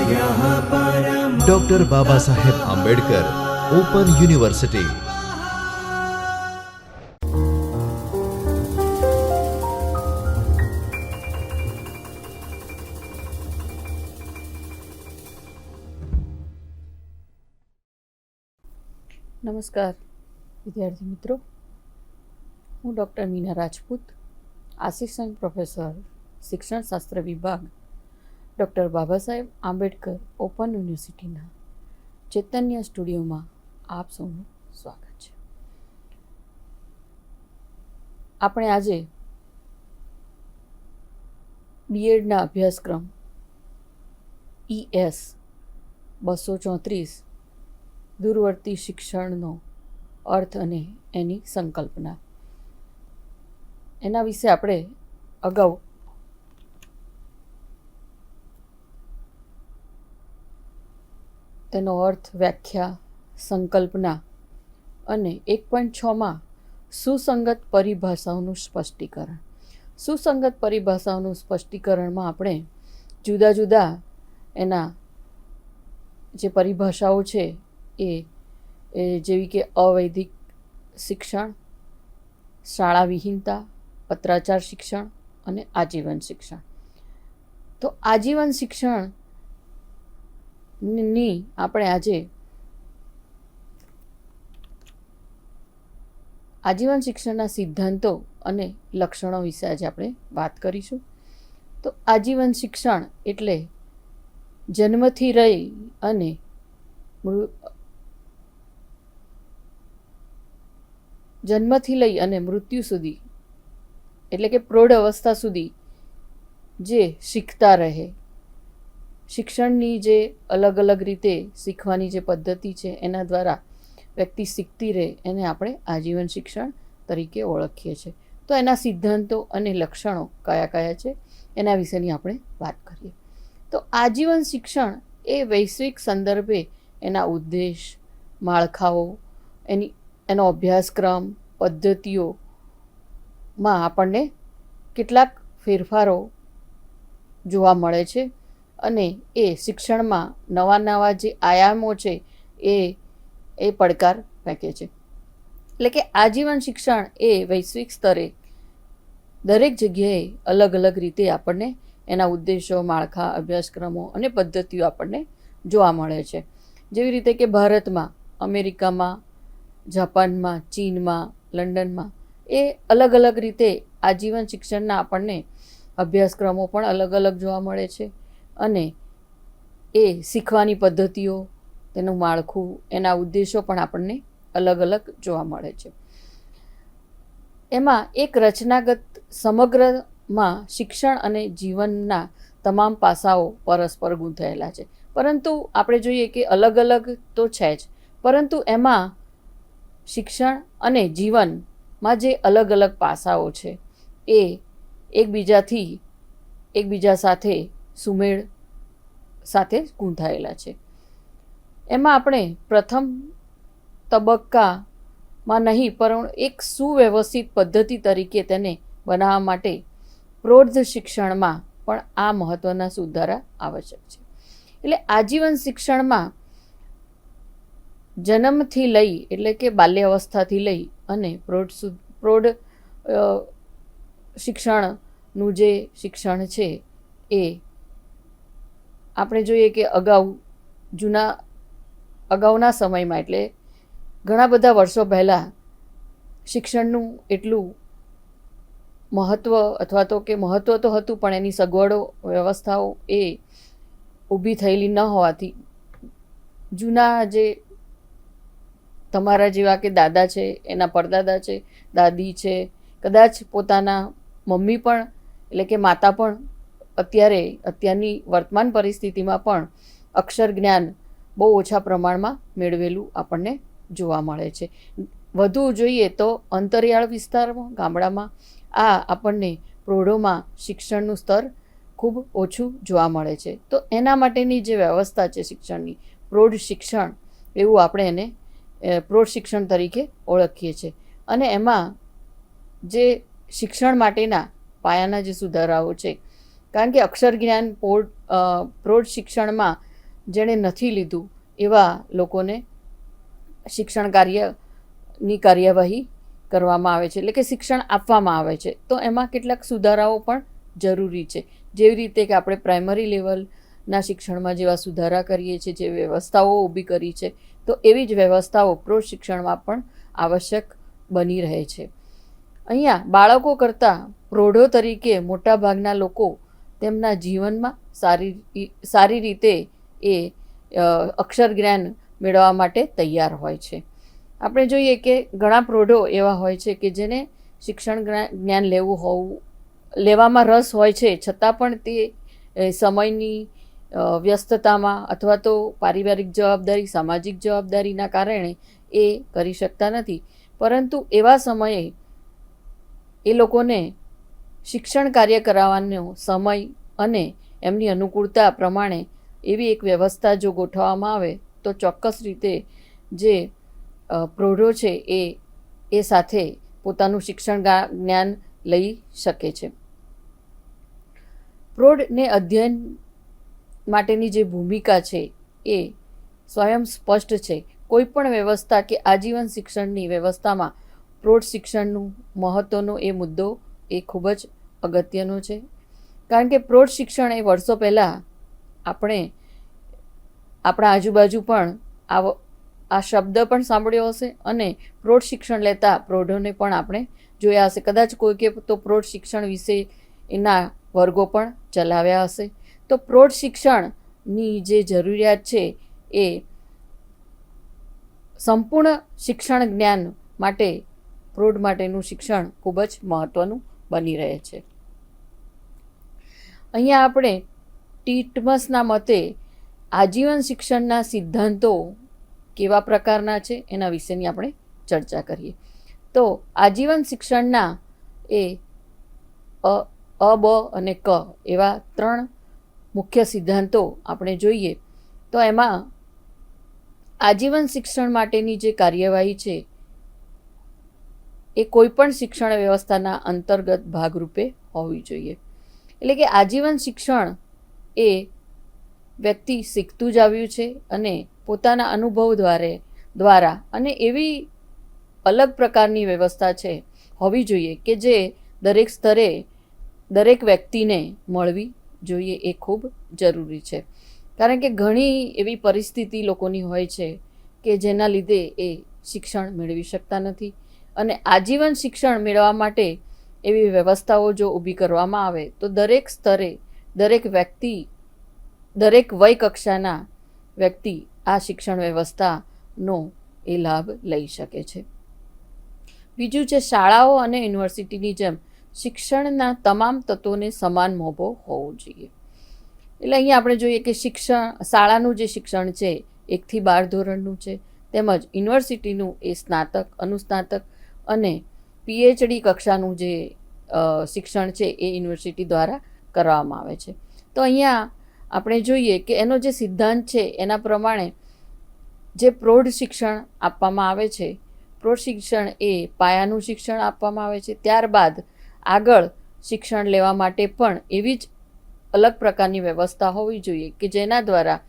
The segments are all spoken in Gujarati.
Doctor Baba Saheb Ambedkar Open University. નમસ્કાર વિદ્યાર્થી મિત્રો, હું doctor Meena Rajput, assistant professor શિક્ષણશાસ્ત્ર વિભાગ ડૉક્ટર બાબા સાહેબ આંબેડકર ઓપન યુનિવર્સિટીના ચૈતન્ય સ્ટુડિયોમાં આપ સૌનું સ્વાગત છે. આપણે આજે બીએડના અભ્યાસક્રમ ES 234 દૂરવર્તી શિક્ષણનો અર્થ અને એની સંકલ્પના, એના વિશે આપણે અગાઉ તેનો અર્થ, વ્યાખ્યા, સંકલ્પના અને 1.6માં સુસંગત પરિભાષાઓનું સ્પષ્ટીકરણ. સુસંગત પરિભાષાઓનું સ્પષ્ટીકરણમાં આપણે જુદા જુદા એના જે પરિભાષાઓ છે એ જેવી કે અવૈધિક શિક્ષણ, શાળા વિહીનતા, પત્રાચાર શિક્ષણ અને આજીવન શિક્ષણ. તો આજીવન શિક્ષણની આપણે આજે આજીવન શિક્ષણના સિદ્ધાંતો અને લક્ષણો વિશે આજે આપણે વાત કરીશું. તો આજીવન શિક્ષણ એટલે જન્મથી રહી અને મૃત્યુ સુધી, એટલે કે પ્રૌઢ અવસ્થા સુધી જે શીખતા રહે. શિક્ષણની જે અલગ અલગ રીતે શીખવાની જે પદ્ધતિ છે એના દ્વારા વ્યક્તિ શીખતી રહે એને આપણે આજીવન શિક્ષણ તરીકે ઓળખીએ છીએ. તો એના સિદ્ધાંતો અને લક્ષણો કયા કયા છે એના વિશેની આપણે વાત કરીએ. તો આજીવન શિક્ષણ એ વૈશ્વિક સંદર્ભે એના ઉદ્દેશ, માળખાઓ, એનો અભ્યાસક્રમ, પદ્ધતિઓમાં આપણને કેટલાક ફેરફારો જોવા મળે છે અને એ શિક્ષણમાં નવા નવા જે આયામો છે એ પડકાર ફેંકે છે. એટલે કે આજીવન શિક્ષણ એ વૈશ્વિક સ્તરે દરેક જગ્યાએ અલગ અલગ રીતે આપણને એના ઉદ્દેશો, માળખા, અભ્યાસક્રમો અને પદ્ધતિઓ આપણને જોવા મળે છે. જેવી રીતે કે ભારતમાં, અમેરિકામાં, જાપાનમાં, ચીનમાં, લંડનમાં એ અલગ અલગ રીતે આજીવન શિક્ષણના આપણને અભ્યાસક્રમો પણ અલગ અલગ જોવા મળે છે અને એ શીખવાની પદ્ધતિઓ, તેનું માળખું, એના ઉદ્દેશો પણ આપણને અલગ અલગ જોવા મળે છે. એમાં એક રચનાગત સમગ્રમાં શિક્ષણ અને જીવનના તમામ પાસાઓ પરસ્પર ગૂંથાયેલા છે. પરંતુ આપણે જોઈએ કે અલગ અલગ તો છે જ, પરંતુ એમાં શિક્ષણ અને જીવનમાં જે અલગ અલગ પાસાઓ છે એ એકબીજા સાથે સુમેળ સાથે ગૂંથાયેલા છે. એમાં આપણે પ્રથમ તબક્કામાં નહીં, પરંતુ એક સુવ્યવસ્થિત પદ્ધતિ તરીકે તેને બનાવવા માટે પ્રૌઢ શિક્ષણમાં પણ આ મહત્ત્વના સુધારા આવશ્યક છે. એટલે આજીવન શિક્ષણમાં જન્મથી લઈ, એટલે કે બાલ્યાવસ્થાથી લઈ અને પ્રૌઢ શિક્ષણનું જે શિક્ષણ છે એ આપણે જોઈએ કે અગાઉના સમયમાં, એટલે ઘણા બધા વર્ષો પહેલાં શિક્ષણનું એટલું મહત્ત્વ તો હતું પણ એની સગવડો, વ્યવસ્થાઓ એ ઊભી થયેલી ન હોવાથી જૂના જે તમારા જેવા કે દાદા છે, એના પરદાદા છે, દાદી છે, કદાચ પોતાના મમ્મી પણ, એટલે કે માતા પણ અત્યારની વર્તમાન પરિસ્થિતિમાં પણ અક્ષર જ્ઞાન બહુ ઓછા પ્રમાણમાં મેળવેલું આપણને જોવા મળે છે. વધુ જોઈએ તો અંતરિયાળ વિસ્તારમાં, ગામડામાં આપણને પ્રૌઢોમાં શિક્ષણનું સ્તર ખૂબ ઓછું જોવા મળે છે. તો એના માટેની જે વ્યવસ્થા છે શિક્ષણની, પ્રૌઢ શિક્ષણ એવું આપણે એને પ્રૌઢ શિક્ષણ તરીકે ઓળખીએ છીએ. અને એમાં જે શિક્ષણ માટેના પાયાના જે સુધારાઓ છે, કારણ કે અક્ષર જ્ઞાન પ્રૌઢ શિક્ષણમાં જેણે નથી લીધું એવા લોકોને શિક્ષણ કાર્યની કાર્યવાહી કરવામાં આવે છે, એટલે કે શિક્ષણ આપવામાં આવે છે. તો એમાં કેટલાક સુધારાઓ પણ જરૂરી છે. જેવી રીતે કે આપણે પ્રાઇમરી લેવલના શિક્ષણમાં જેવા સુધારા કરીએ છીએ, જે વ્યવસ્થાઓ ઊભી કરી છે, તો એવી જ વ્યવસ્થાઓ પ્રૌઢ શિક્ષણમાં પણ આવશ્યક બની રહે છે. અહીંયા બાળકો કરતાં પ્રૌઢો તરીકે મોટાભાગના લોકો તેમના જીવનમાં સારી રીતે એ અક્ષર જ્ઞાન મેળવવા માટે તૈયાર હોય છે. આપણે જોઈએ કે ઘણા પ્રૌઢો એવા હોય છે કે જેને શિક્ષણ જ્ઞાન લેવામાં રસ હોય છે, છતાં પણ તે સમયની વ્યસ્તતામાં અથવા તો પારિવારિક જવાબદારી, સામાજિક જવાબદારીના કારણે એ કરી શકતા નથી. પરંતુ એવા સમયે એ લોકોને શિક્ષણ કાર્ય કરાવવાનો સમય અને એમની અનુકૂળતા પ્રમાણે એવી એક વ્યવસ્થા જો ગોઠવવામાં આવે તો ચોક્કસ રીતે જે પ્રૌઢો છે એ સાથે પોતાનું શિક્ષણ જ્ઞાન લઈ શકે છે. પ્રૌઢને અધ્યયન માટેની જે ભૂમિકા છે એ સ્વયં સ્પષ્ટ છે. કોઈ પણ વ્યવસ્થા કે આજીવન શિક્ષણની વ્યવસ્થામાં પ્રૌઢ શિક્ષણનું મહત્ત્વનો એ મુદ્દો એ ખૂબ જ અગત્યનો છે. કારણ કે પ્રૌઢ શિક્ષણ એ વર્ષો પહેલાં આપણે આપણા આજુબાજુ પણ આ શબ્દ પણ સાંભળ્યો હશે અને પ્રૌઢ શિક્ષણ લેતા પ્રૌઢોને પણ આપણે જોયા હશે. કદાચ કોઈકે તો પ્રૌઢ શિક્ષણ વિશે એના વર્ગો પણ ચલાવ્યા હશે. તો પ્રૌઢ શિક્ષણની જે જરૂરિયાત છે એ સંપૂર્ણ શિક્ષણ જ્ઞાન માટે પ્રૌઢ માટેનું શિક્ષણ ખૂબ જ મહત્ત્વનું બની રહે છે. અહીંયા આપણે ટીટમસના મતે આજીવન શિક્ષણના સિદ્ધાંતો કેવા પ્રકારના છે એના વિશેની આપણે ચર્ચા કરીએ. તો આજીવન શિક્ષણના એ અ, બ અને ક એવા 3 મુખ્ય સિદ્ધાંતો આપણે જોઈએ તો એમાં આજીવન શિક્ષણ માટેની જે કાર્યવાહી છે એ કોઈ પણ શિક્ષણ વ્યવસ્થાના અંતર્ગત ભાગરૂપે હોવી જોઈએ. એટલે કે આજીવન શિક્ષણ એ વ્યક્તિ શીખતું જ આવ્યું છે અને પોતાના અનુભવ દ્વારા અને એવી અલગ પ્રકારની વ્યવસ્થા છે હોવી જોઈએ કે જે દરેક સ્તરે દરેક વ્યક્તિને મળવી જોઈએ. એ ખૂબ જરૂરી છે. કારણ કે ઘણી એવી પરિસ્થિતિ લોકોની હોય છે કે જેના લીધે એ શિક્ષણ મેળવી શકતા નથી અને આજીવન શિક્ષણ મેળવવા માટે એવી વ્યવસ્થાઓ જો ઊભી કરવામાં આવે તો દરેક સ્તરે દરેક વ્યક્તિ, દરેક વય કક્ષાના વ્યક્તિ આ શિક્ષણ વ્યવસ્થાનો એ લાભ લઈ શકે છે. બીજું છે શાળાઓ અને યુનિવર્સિટીની જેમ શિક્ષણના તમામ તત્વોને સમાન મોભો હોવો જોઈએ. એટલે અહીંયા આપણે જોઈએ કે શાળાનું જે શિક્ષણ છે 1 થી 12 ધોરણનું છે, તેમજ યુનિવર્સિટીનું એ સ્નાતક, અનુસ્નાતક અને PhD કક્ષાનું જે શિક્ષણ છે એ યુનિવર્સિટી દ્વારા કરવામાં આવે છે. તો અહીંયા આપણે જોઈએ કે એનો જે સિદ્ધાંત છે એના પ્રમાણે જે પ્રૌઢ શિક્ષણ આપવામાં આવે છે, પ્રૌઢ શિક્ષણ એ પાયાનું શિક્ષણ આપવામાં આવે છે. ત્યારબાદ આગળ શિક્ષણ લેવા માટે પણ એવી જ અલગ પ્રકારની વ્યવસ્થા હોવી જોઈએ કે જેના દ્વારા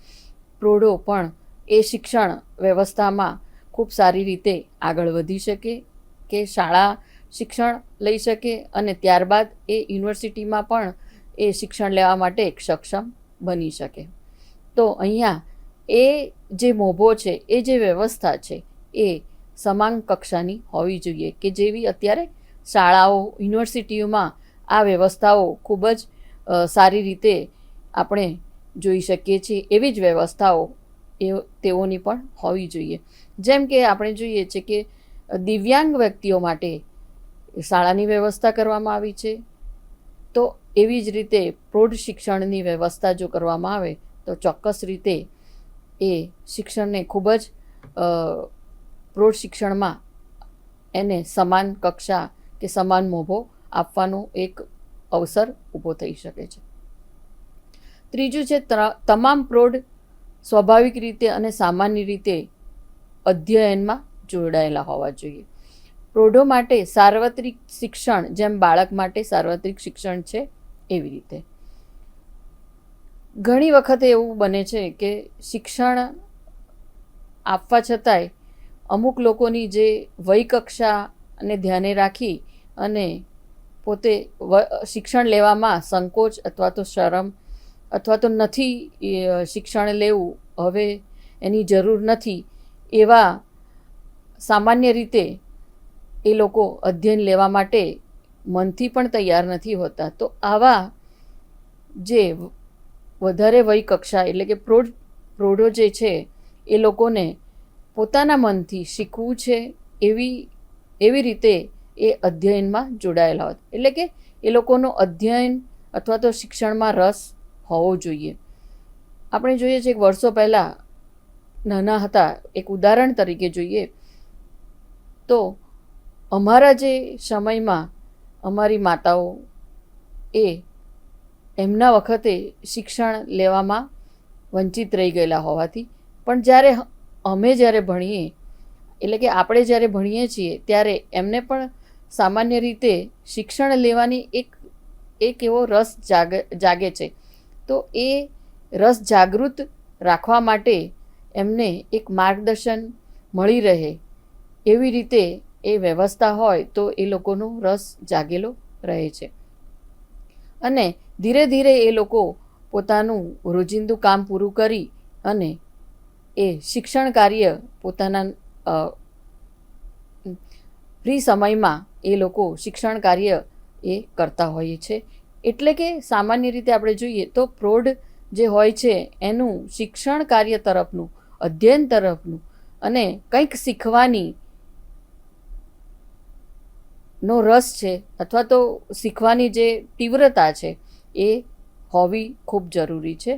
પ્રૌઢો પણ એ શિક્ષણ વ્યવસ્થામાં ખૂબ સારી રીતે આગળ વધી શકે, કે શાળા શિક્ષણ લઈ શકે અને ત્યારબાદ એ યુનિવર્સિટીમાં પણ એ શિક્ષણ લેવા માટે સક્ષમ બની શકે. તો અહીંયા એ જે મોભો છે, એ જે વ્યવસ્થા છે એ સમાન કક્ષાની હોવી જોઈએ કે જેવી અત્યારે શાળાઓ, યુનિવર્સિટીઓમાં આ વ્યવસ્થાઓ ખૂબ જ સારી રીતે આપણે જોઈ શકીએ છીએ. એવી જ વ્યવસ્થાઓ તેઓની પણ હોવી જોઈએ. જેમ કે આપણે જોઈએ છે કે દિવ્યાંગ વ્યક્તિઓ માટે શાળાની વ્યવસ્થા કરવામાં આવી છે, તો એવી જ રીતે પ્રૌઢ શિક્ષણની વ્યવસ્થા જો કરવામાં આવે તો ચોક્કસ રીતે એ શિક્ષણને ખૂબ જ પ્રૌઢ શિક્ષણમાં એને સમાન કક્ષા કે સમાન મોભો આપવાનો એક અવસર ઊભો થઈ શકે છે. ત્રીજું છે તમામ પ્રૌઢ સ્વાભાવિક રીતે અને સામાન્ય રીતે અધ્યયનમાં જોડાયેલા હોવા જોઈએ. પ્રૌઢો માટે સાર્વત્રિક શિક્ષણ જેમ બાળક માટે સાર્વત્રિક શિક્ષણ છે એવી રીતે ઘણી વખતે એવું બને છે કે શિક્ષણ આપવા છતાંય અમુક લોકોની જે વય કક્ષાને ધ્યાને રાખી અને પોતે શિક્ષણ લેવામાં સંકોચ અથવા તો શરમ અથવા તો નથી શિક્ષણ લેવું, હવે એની જરૂર નથી, એવા સામાન્ય રીતે એ લોકો અધ્યયન લેવા માટે મનથી પણ તૈયાર નથી હોતા. તો આવા જે વધારે વય કક્ષા એટલે કે પ્રૌઢો જે છે એ લોકોને પોતાના મનથી શીખવું છે એવી રીતે એ અધ્યયનમાં જોડાયેલા હોત. એટલે કે એ લોકોનો અધ્યયન અથવા તો શિક્ષણમાં રસ હોવો જોઈએ. આપણે જોઈએ છીએ કે વર્ષો પહેલાં નાના હતા, એક ઉદાહરણ તરીકે જોઈએ તો અમારા જે સમયમાં અમારી માતાઓ એમના વખતે શિક્ષણ લેવામાં વંચિત રહી ગયેલા હોવાથી પણ જ્યારે ભણીએ એટલે કે આપણે જ્યારે ભણીએ છીએ ત્યારે એમને પણ સામાન્ય રીતે શિક્ષણ લેવાની એક એવો રસ જાગે છે. તો એ રસ જાગૃત રાખવા માટે એમને એક માર્ગદર્શન મળી રહે એવી રીતે એ વ્યવસ્થા હોય તો એ લોકોનો રસ જાગેલો રહે છે. અને ધીરે ધીરે એ લોકો પોતાનું રોજિંદુ કામ પૂરું કરી અને એ શિક્ષણ કાર્ય પોતાના ફ્રી સમયમાં એ લોકો શિક્ષણ કાર્ય એ કરતા હોય છે. એટલે કે સામાન્ય રીતે આપણે જોઈએ તો પ્રૌઢ જે હોય છે એનું શિક્ષણ કાર્ય તરફનું, અધ્યયન તરફનું અને કંઈક શીખવાની નો રસ છે અથવા તો શીખવાની જે તીવ્રતા છે એ હોવી ખૂબ જરૂરી છે.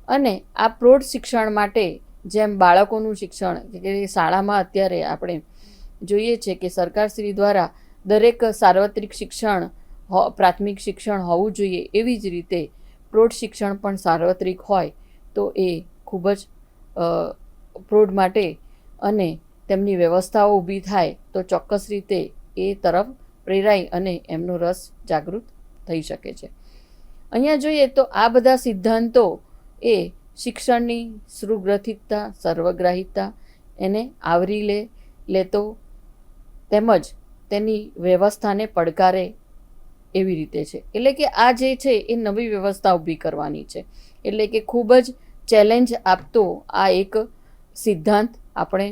અને આ પ્રૌઢ શિક્ષણ માટે જેમ બાળકોનું શિક્ષણ કે શાળામાં અત્યારે આપણે જોઈએ છે કે સરકારશ્રી દ્વારા દરેક સાર્વત્રિક શિક્ષણ પ્રાથમિક શિક્ષણ હોવું જોઈએ, એવી જ રીતે પ્રૌઢ શિક્ષણ પણ સાર્વત્રિક હોય તો એ ખૂબ જ પ્રૌઢ માટે અને તેમની વ્યવસ્થાઓ ઊભી થાય તો ચોક્કસ રીતે એ તરફ પ્રેરાય અને એમનો રસ જાગૃત થઈ શકે છે. અહીંયા જોઈએ તો આ બધા સિદ્ધાંતો એ શિક્ષણની સુગ્રથિતતા, સર્વગ્રાહિતા એને આવરી લેતો તેમજ તેની વ્યવસ્થાને પડકારે એવી રીતે છે. એટલે કે આ જે છે એ નવી વ્યવસ્થા ઊભી કરવાની છે. એટલે કે ખૂબ જ ચેલેન્જ આપતો આ એક સિદ્ધાંત આપણે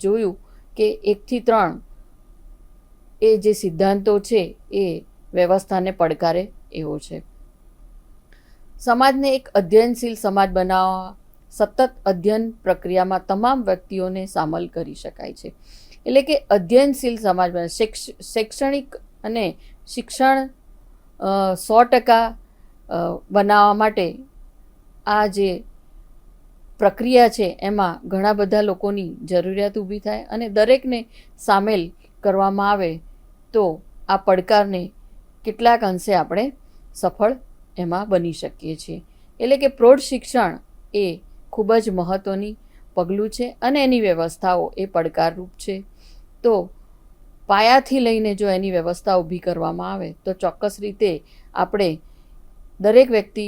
જોયું કે 1 થી 3 એ જે સિદ્ધાંતો છે એ વ્યવસ્થાને પડકારે એવો છે. સમાજને એક અધ્યયનશીલ સમાજ બનાવવા સતત અધ્યયન પ્રક્રિયામાં તમામ વ્યક્તિઓને સામેલ કરી શકાય છે. એટલે કે અધ્યયનશીલ સમાજ શૈક્ષણિક અને શિક્ષણ 100% બનાવવા માટે આ જે પ્રક્રિયા છે એમાં ઘણા બધા લોકોની જરૂરિયાત ઊભી થાય અને દરેકને સામેલ કરવામાં આવે તો આ પડકારને કેટલાક અંશે આપણે સફળ એમાં બની શકીએ છીએ. એટલે કે પ્રૌઢ શિક્ષણ એ ખૂબ જ મહત્ત્વની પગલું છે અને એની વ્યવસ્થાઓ એ પડકારરૂપ છે. તો પાયાથી લઈને જો એની વ્યવસ્થા ઊભી કરવામાં આવે તો ચોક્કસ રીતે આપણે દરેક વ્યક્તિ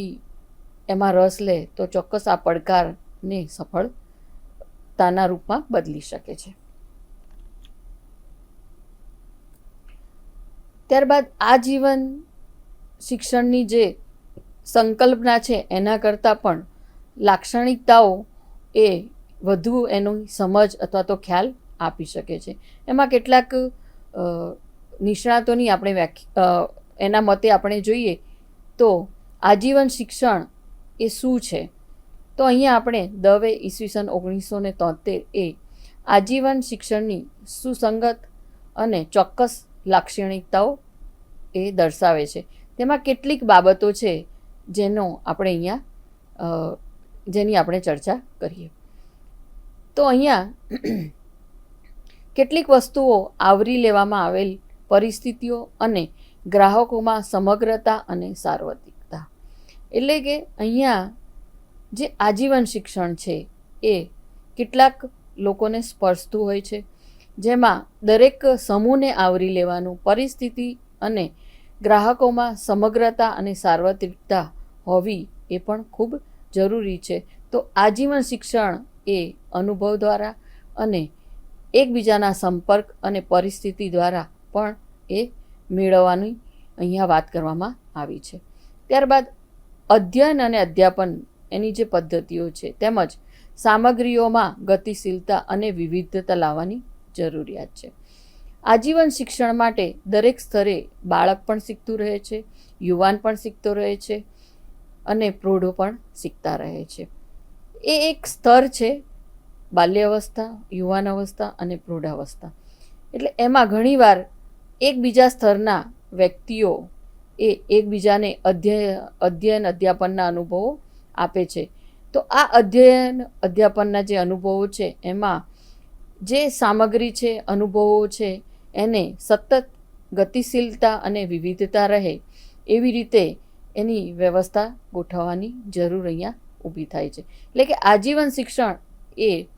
એમાં રસ લે તો ચોક્કસ આ પડકારને સફળતાના રૂપમાં બદલી શકે છે. ત્યારબાદ આજીવન શિક્ષણની જે સંકલ્પના છે એના કરતાં પણ લાક્ષણિકતાઓ એ વધુ એની સમજ અથવા તો ખ્યાલ આપી શકે છે. એમાં કેટલાક નિષ્ણાતોની આપણે એના મતે આપણે જોઈએ તો આજીવન શિક્ષણ એ શું છે? તો અહીંયા આપણે દવે ઈસવીસન 1973 એ આજીવન શિક્ષણની સુસંગત અને ચોક્કસ લાક્ષણિકતાઓ એ દર્શાવે છે. તેમાં કેટલીક બાબતો છે જેની આપણે ચર્ચા કરીએ. તો અહીંયા કેટલીક વસ્તુઓ આવરી લેવામાં આવેલ પરિસ્થિતિઓ અને ગ્રાહકોમાં સમગ્રતા અને સાર્વત્રિકતા. એટલે કે અહીંયા જે આજીવન શિક્ષણ છે એ કેટલાક લોકોને સ્પર્શતું હોય છે, જેમાં દરેક સમૂહને આવરી લેવાનું, પરિસ્થિતિ અને ગ્રાહકોમાં સમગ્રતા અને સાર્વત્રિકતા હોવી એ પણ ખૂબ જરૂરી છે. તો આજીવન શિક્ષણ એ અનુભવ દ્વારા અને એકબીજાના સંપર્ક અને પરિસ્થિતિ દ્વારા પણ એ મેળવવાની અહીંયા વાત કરવામાં આવી છે. ત્યારબાદ અધ્યયન અને અધ્યાપન એની જે પદ્ધતિઓ છે તેમજ સામગ્રીઓમાં ગતિશીલતા અને વિવિધતા લાવવાની જરૂરિયાત છે. આજીવન શિક્ષણ માટે દરેક સ્તરે બાળક પણ શીખતું રહે છે, યુવાન પણ શીખતો રહે છે અને પ્રૌઢો પણ શીખતા રહે છે. એ એક સ્તર છે, બાલ્યાવસ્થા, યુવાન અવસ્થા અને પ્રૌઢાવસ્થા. એટલે એમાં ઘણીવાર એકબીજા સ્તરના વ્યક્તિઓ એ એકબીજાને અધ્યયન અધ્યાપનના અનુભવો આપે છે. તો આ અધ્યયન અધ્યાપનના જે અનુભવો છે એમાં જે સામગ્રી છે, અનુભવો છે, એને સતત ગતિશીલતા અને વિવિધતા રહે એવી રીતે એની વ્યવસ્થા ગોઠવવાની જરૂર અહીંયા ઊભી થાય છે. એટલે કે આજીવન શિક્ષણ એ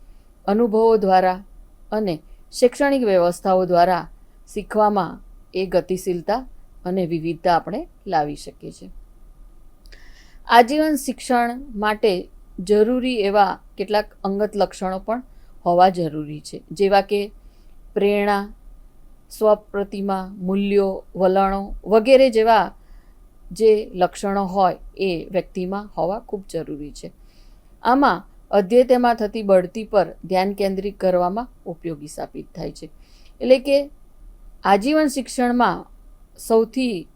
અનુભવો દ્વારા અને શૈક્ષણિક વ્યવસ્થાઓ દ્વારા શીખવામાં એ ગતિશીલતા અને વિવિધતા આપણે લાવી શકીએ છીએ. આજીવન શિક્ષણ માટે જરૂરી એવા કેટલાક અંગત લક્ષણો પણ હોવા જરૂરી છે, જેવા કે પ્રેરણા, સ્વપ્રતિમા, મૂલ્યો, વલણો વગેરે જેવા જે લક્ષણો હોય એ વ્યક્તિમાં હોવા ખૂબ જરૂરી છે. આમાં અધ્યયનમાં થતી બઢતી પર ધ્યાન કેન્દ્રિત કરવામાં ઉપયોગી સાબિત થાય છે. એટલે કે આજીવન શિક્ષણમાં સૌથી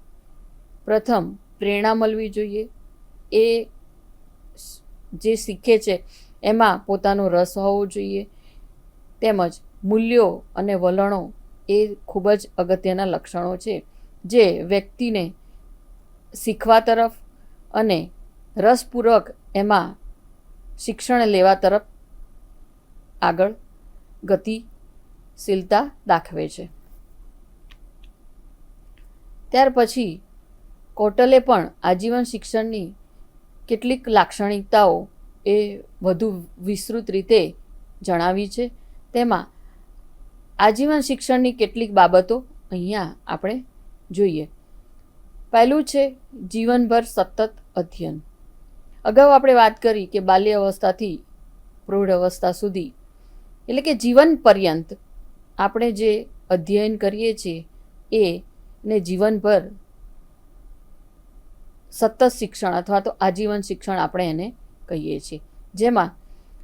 પ્રથમ પ્રેરણા મળવી જોઈએ. એ જે શીખે છે એમાં પોતાનો રસ હોવો જોઈએ. તેમજ મૂલ્યો અને વલણો એ ખૂબ જ અગત્યના લક્ષણો છે, જે વ્યક્તિને શીખવા તરફ અને રસપૂર્વક એમાં શિક્ષણ લેવા તરફ આગળ ગતિશીલતા દાખવે છે. ત્યાર પછી કોટલે પણ આજીવન શિક્ષણની કેટલીક લાક્ષણિકતાઓ એ વધુ વિસ્તૃત રીતે જણાવી છે. તેમાં આજીવન શિક્ષણની કેટલીક બાબતો અહીંયા આપણે જોઈએ. પહેલું છે જીવનભર સતત અધ્યયન. અગાઉ આપણે વાત કરી કે બાલ્ય અવસ્થાથી પ્રૌઢ અવસ્થા સુધી, એટલે કે જીવન પર્યંત આપણે જે અધ્યયન કરીએ છીએ એને જીવનભર સતત શિક્ષણ અથવા તો આજીવન શિક્ષણ આપણે એને કહીએ છીએ. જેમાં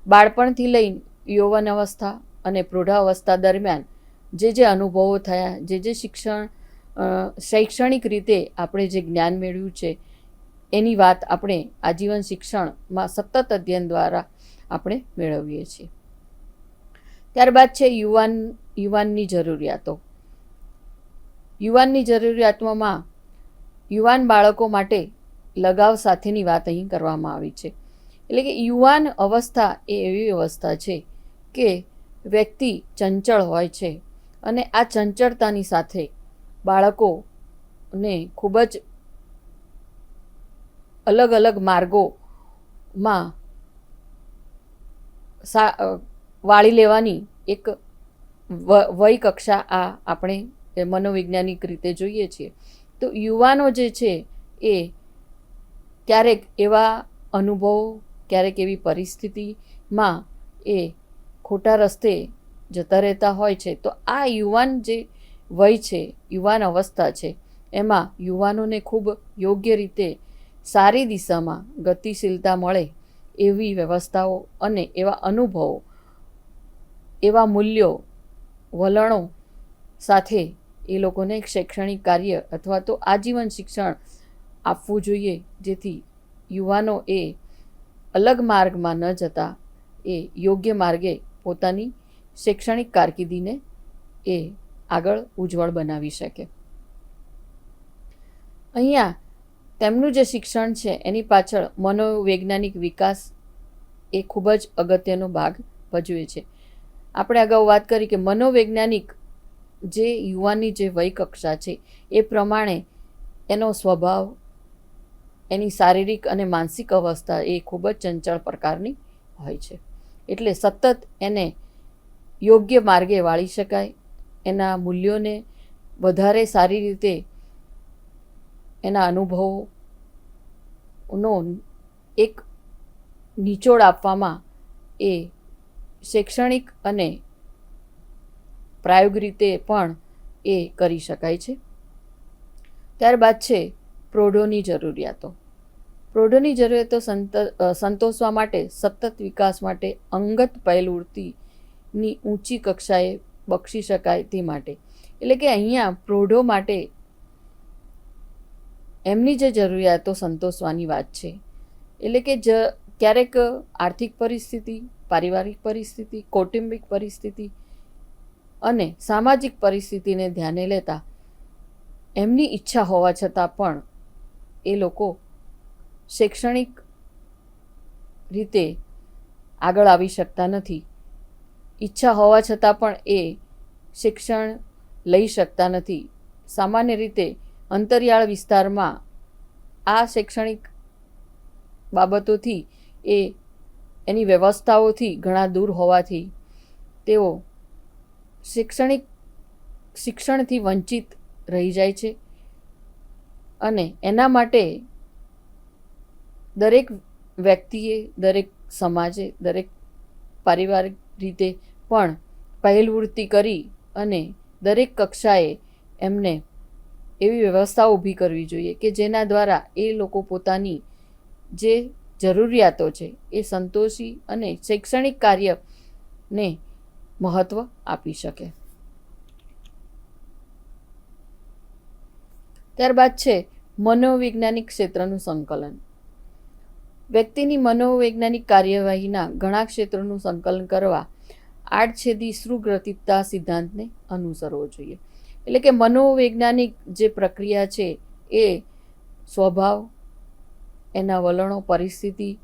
બાળપણથી લઈને યૌવન અવસ્થા અને પ્રૌઢાવસ્થા દરમિયાન જે અનુભવો થયા, જે શિક્ષણ શૈક્ષણિક રીતે આપણે જે જ્ઞાન મેળવ્યું છે એની વાત આપણે આજીવન શિક્ષણમાં સતત અધ્યયન દ્વારા આપણે મેળવીએ છીએ. ત્યારબાદ છે યુવાનની જરૂરિયાતો. યુવાનની જરૂરિયાતોમાં યુવાન બાળકો માટે લગાવ સાથેની વાત અહીં કરવામાં આવી છે. એટલે કે યુવાન અવસ્થા એ એવી અવસ્થા છે કે વ્યક્તિ ચંચળ હોય છે અને આ ચંચળતાની સાથે બાળકોને ખૂબ જ અલગ અલગ માર્ગોમાં વાળી લેવાની એક વય કક્ષા આ આપણે મનોવૈજ્ઞાનિક રીતે જોઈએ છીએ. તો યુવાનો જે છે એ ક્યારેક એવા અનુભવો, ક્યારેક એવી પરિસ્થિતિમાં એ ખોટા રસ્તે જતા રહેતા હોય છે. તો આ યુવાન જે વય છે, યુવાન અવસ્થા છે, એમાં યુવાનોને ખૂબ યોગ્ય રીતે સારી દિશામાં ગતિશીલતા મળે એવી વ્યવસ્થાઓ અને એવા અનુભવો, એવા મૂલ્યો, વલણો સાથે એ લોકોને એક શૈક્ષણિક કાર્ય અથવા તો આજીવન શિક્ષણ આપવું જોઈએ, જેથી યુવાનો એ અલગ માર્ગમાં ન જતા એ યોગ્ય માર્ગે પોતાની શૈક્ષણિક કારકિર્દીને એ આગળ ઉજ્જવળ બનાવી શકે. અહીંયા તેમનું જે શિક્ષણ છે એની પાછળ મનોવૈજ્ઞાનિક વિકાસ એ ખૂબ જ અગત્યનો ભાગ ભજવે છે. આપણે અગાઉ વાત કરી કે મનોવૈજ્ઞાનિક જે યુવાનની જે વય કક્ષા છે એ પ્રમાણે એનો સ્વભાવ, એની શારીરિક અને માનસિક અવસ્થા એ ખૂબ જ ચંચળ પ્રકારની હોય છે. એટલે સતત એને યોગ્ય માર્ગે વાળી શકાય, એના મૂલ્યોને વધારે સારી રીતે એના અનુભવોનો એક નિચોડ આપવામાં એ શૈક્ષણિક અને પ્રાયોગિક રીતે પણ એ કરી શકાય છે. ત્યારબાદ છે પ્રૌઢોની જરૂરિયાતો. પ્રૌઢોની જરૂરિયાતો સંતોષવા માટે સતત વિકાસ માટે અંગત પહેલવૃત્તિની ઊંચી કક્ષાએ બક્ષી શકાય તે માટે. એટલે કે અહીંયા પ્રૌઢો માટે એમની જે જરૂરિયાતો સંતોષવાની વાત છે. એટલે કે ક્યારેક આર્થિક પરિસ્થિતિ, પારિવારિક પરિસ્થિતિ, કૌટુંબિક પરિસ્થિતિ અને સામાજિક પરિસ્થિતિને ધ્યાને લેતા એમની ઈચ્છા હોવા છતાં પણ એ લોકો શૈક્ષણિક રીતે આગળ આવી શકતા નથી. ઈચ્છા હોવા છતાં પણ એ શિક્ષણ લઈ શકતા નથી. સામાન્ય રીતે અંતરિયાળ વિસ્તારમાં આ શૈક્ષણિક બાબતોથી એની વ્યવસ્થાઓથી ઘણા દૂર હોવાથી તેઓ શિક્ષણથી વંચિત રહી જાય છે. અને એના માટે દરેક વ્યક્તિએ, દરેક સમાજે, દરેક પારિવારિક રીતે પણ પહેલવૃત્તિ કરી અને દરેક કક્ષાએ એમને એવી વ્યવસ્થા ઊભી કરવી જોઈએ કે જેના દ્વારા એ લોકો પોતાની જે જરૂરિયાતો છે એ સંતોષી અને શૈક્ષણિક કાર્યને મહત્ત્વ આપી શકે. ત્યારબાદ છે મનોવૈજ્ઞાનિક ક્ષેત્રનું સંકલન. વ્યક્તિની મનોવૈજ્ઞાનિક કાર્યવાહીના ઘણા ક્ષેત્રોનું સંકલન કરવા આડછેદી સુગ્રતિકતા સિદ્ધાંતને અનુસરવો જોઈએ. એટલે કે મનોવૈજ્ઞાનિક જે પ્રક્રિયા છે એ સ્વભાવ, એના વલણો, પરિસ્થિતિ,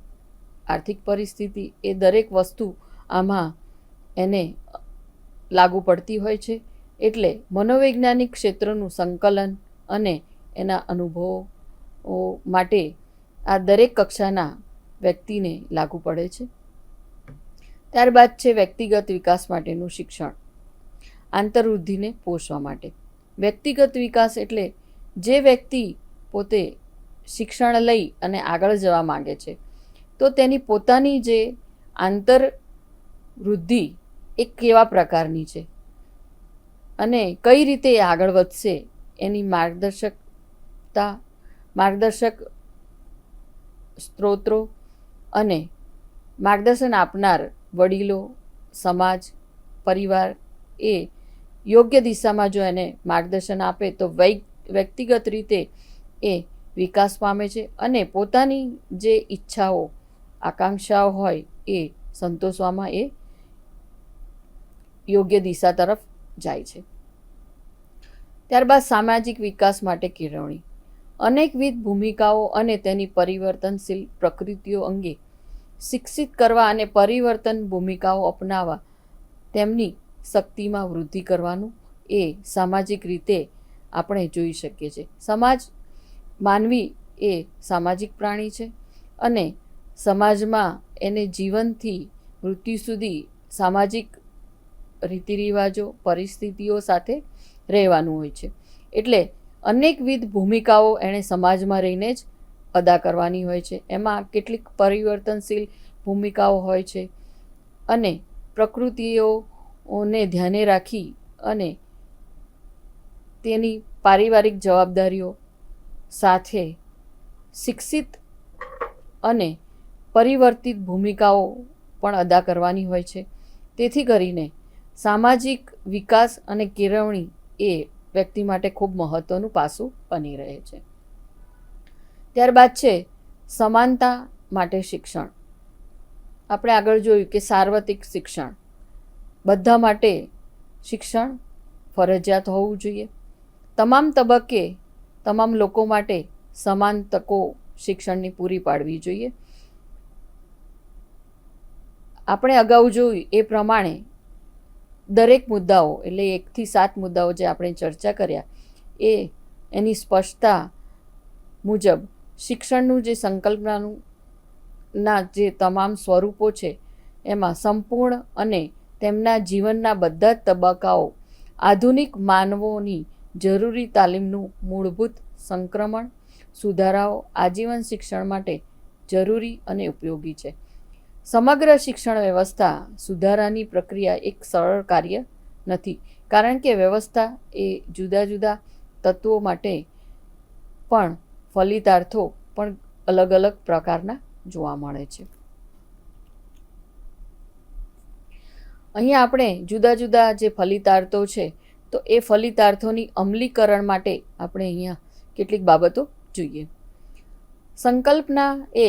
આર્થિક પરિસ્થિતિ, એ દરેક વસ્તુ આમાં એને લાગુ પડતી હોય છે. એટલે મનોવૈજ્ઞાનિક ક્ષેત્રનું સંકલન અને એના અનુભવો માટે આ દરેક કક્ષાના વ્યક્તિને લાગુ પડે છે. ત્યારબાદ છે વ્યક્તિગત વિકાસ માટેનું શિક્ષણ. આંતરવૃદ્ધિને પોષવા માટે. વ્યક્તિગત વિકાસ એટલે જે વ્યક્તિ પોતે શિક્ષણ લઈ અને આગળ જવા માંગે છે તો તેની પોતાની જે આંતરવૃદ્ધિ એ કેવા પ્રકારની છે અને કઈ રીતે એ આગળ વધશે એની માર્ગદર્શક સ્ત્રોતો અને માર્ગદર્શન આપનાર વડીલો, સમાજ, પરિવાર એ યોગ્ય દિશામાં જો એને માર્ગદર્શન આપે તો વ્યક્તિગત રીતે એ વિકાસ પામે છે અને પોતાની જે ઈચ્છાઓ, આકાંક્ષાઓ હોય એ સંતોષવામાં એ યોગ્ય દિશા તરફ જાય છે. ત્યારબાદ સામાજિક વિકાસ માટે કેળવણી. અનેકવિધ ભૂમિકાઓ અને તેની પરિવર્તનશીલ પ્રકૃતિઓ અંગે શિક્ષિત કરવા અને પરિવર્તન ભૂમિકાઓ અપનાવવા તેમની શક્તિમાં વૃદ્ધિ કરવાનું એ સામાજિક રીતે આપણે જોઈ શકીએ છીએ. માનવી એ સામાજિક પ્રાણી છે અને સમાજમાં એને જીવનથી મૃત્યુ સુધી સામાજિક રીતિરિવાજો, પરિસ્થિતિઓ સાથે રહેવાનું હોય છે. એટલે અનેકવિધ ભૂમિકાઓ એણે સમાજમાં રહીને જ અદા કરવાની હોય છે. એમાં કેટલીક પરિવર્તનશીલ ભૂમિકાઓ હોય છે અને પ્રકૃતિઓને ધ્યાને રાખી અને તેની પારિવારિક જવાબદારીઓ સાથે શિક્ષિત અને પરિવર્તિત ભૂમિકાઓ પણ અદા કરવાની હોય છે. તેથી કરીને સામાજિક વિકાસ અને કેળવણી એ વ્યક્તિ માટે ખૂબ મહત્ત્વનું પાસું બની રહે છે. ત્યારબાદ છે સમાનતા માટે શિક્ષણ. આપણે આગળ જોયું કે સાર્વત્રિક શિક્ષણ, બધા માટે શિક્ષણ ફરજિયાત હોવું જોઈએ. તમામ તબક્કે તમામ લોકો માટે સમાન તકો શિક્ષણની પૂરી પાડવી જોઈએ. આપણે અગાઉ જોયું એ પ્રમાણે દરેક મુદ્દાઓ એટલે 1 થી 7 મુદ્દાઓ જે આપણે ચર્ચા કર્યા એની સ્પષ્ટતા મુજબ શિક્ષણનું જે સંકલ્પનાના જે તમામ સ્વરૂપો છે એમાં સંપૂર્ણ અને તેમના જીવનના બધા જ તબક્કાઓ આધુનિક માનવોની જરૂરી તાલીમનું મૂળભૂત સંક્રમણ, સુધારાઓ આજીવન શિક્ષણ માટે જરૂરી અને ઉપયોગી છે. સમગ્ર શિક્ષણ વ્યવસ્થા સુધારાની પ્રક્રિયા એક સરળ કાર્ય નથી, કારણ કે વ્યવસ્થા એ જુદા જુદા તત્વો માટે પણ ફલિતાર્થો પણ અલગ અલગ પ્રકારના જોવા મળે છે. અહીંયા આપણે જુદા જુદા જે ફલિતાર્થો છે તો એ ફલિતાર્થોની અમલીકરણ માટે આપણે અહીંયા કેટલીક બાબતો જોઈએ. સંકલ્પના એ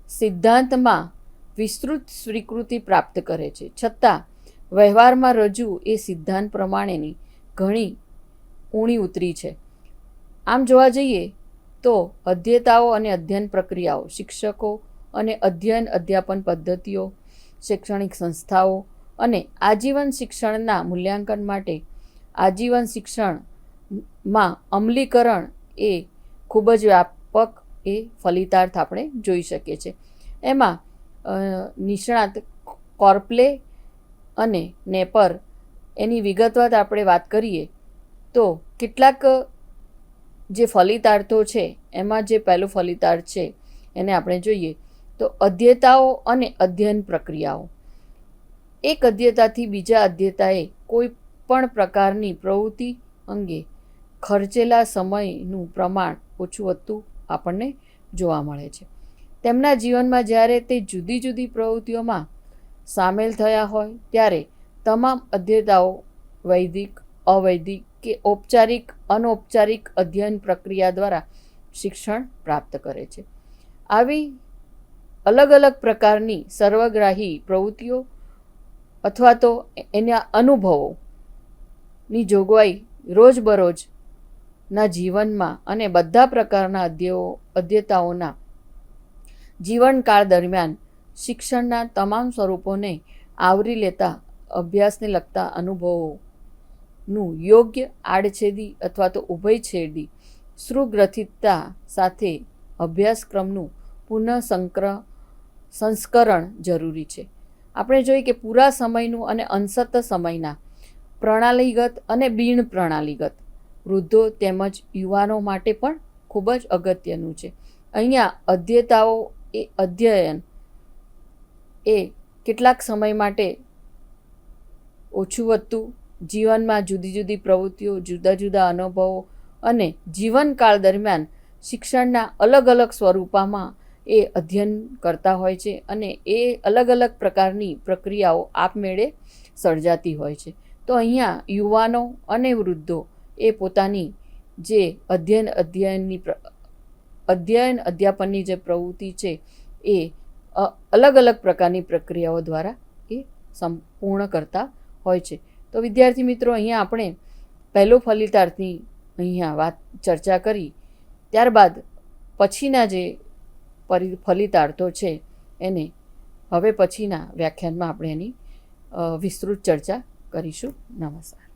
સિદ્ધાંતમાં વિસ્તૃત સ્વીકૃતિ પ્રાપ્ત કરે છે, છતાં વ્યવહારમાં રજૂ એ સિદ્ધાંત પ્રમાણેની ઘણી ઊણી ઉતરી છે. આમ જોવા જઈએ તો અધ્યેતાઓ અને અધ્યયન પ્રક્રિયાઓ, શિક્ષકો અને અધ્યયન અધ્યાપન પદ્ધતિઓ, શૈક્ષણિક સંસ્થાઓ અને આજીવન શિક્ષણના મૂલ્યાંકન માટે આજીવન શિક્ષણમાં અમલીકરણ એ ખૂબ જ વ્યાપક એ ફલિતાર્થ આપણે જોઈ શકીએ છીએ. એમાં નિષ્ણાત કોર્પલે અને નેપર એની વિગતવાર આપણે વાત કરીએ તો કેટલાક જે ફલિતાર્થો છે એમાં જે પહેલું ફલિતાર્થ છે એને આપણે જોઈએ તો અધ્યેતાઓ અને અધ્યયન પ્રક્રિયાઓ. એક અધ્યેતાથી બીજા અધ્યેતાએ કોઈ પણ પ્રકારની પ્રવૃત્તિ અંગે ખર્ચેલા સમયનું પ્રમાણ ઓછું વધતું આપણને જોવા મળે છે. તેમના જીવનમાં જ્યારે તે જુદી જુદી પ્રવૃત્તિઓમાં સામેલ થયા હોય ત્યારે તમામ અધ્યેતાઓ વૈદિક, અવૈદિક કે ઔપચારિક, અનૌપચારિક અધ્યયન પ્રક્રિયા દ્વારા શિક્ષણ પ્રાપ્ત કરે છે. આવી અલગ અલગ પ્રકારની સર્વગ્રાહી પ્રવૃત્તિઓ અથવા તો એના અનુભવોની જોગવાઈ રોજબરોજના જીવનમાં અને બધા પ્રકારના અધ્યેતાઓના જીવનકાળ દરમિયાન શિક્ષણના તમામ સ્વરૂપોને આવરી લેતા અભ્યાસને લગતા અનુભવોનું યોગ્ય આડછેદી અથવા તો ઉભયછેદી સુગ્રથિતતા સાથે અભ્યાસક્રમનું સંસ્કરણ જરૂરી છે. આપણે જોઈએ કે પૂરા સમયનું અને અંશત સમયના પ્રણાલીગત અને બિન પ્રણાલીગત વૃદ્ધો તેમજ યુવાનો માટે પણ ખૂબ જ અગત્યનું છે. અહીંયા અધ્યેતાઓ એ અધ્યયન એ કેટલાક સમય માટે ઓછું વધતું, જીવનમાં જુદી જુદી પ્રવૃત્તિઓ, જુદા જુદા અનુભવો અને જીવનકાળ દરમિયાન શિક્ષણના અલગ અલગ સ્વરૂપમાં એ અધ્યયન કરતા હોય છે અને એ અલગ અલગ પ્રકારની પ્રક્રિયાઓ આપમેળે સર્જાતી હોય છે. તો અહીંયા યુવાનો અને વૃદ્ધો એ પોતાની જે અધ્યયન અધ્યાપનની જે પ્રવૃત્તિ છે એ અલગ અલગ પ્રકારની પ્રક્રિયાઓ દ્વારા એ સંપૂર્ણ કરતા હોય છે. તો વિદ્યાર્થી મિત્રો, અહીંયા આપણે પહેલો ફલિતાર્થની અહીંયા ચર્ચા કરી. ત્યારબાદ પછીના જે ફલિતાર્થો છે એને હવે પછીના વ્યાખ્યાનમાં આપણે એની વિસ્તૃત ચર્ચા કરીશું. નમસ્કાર.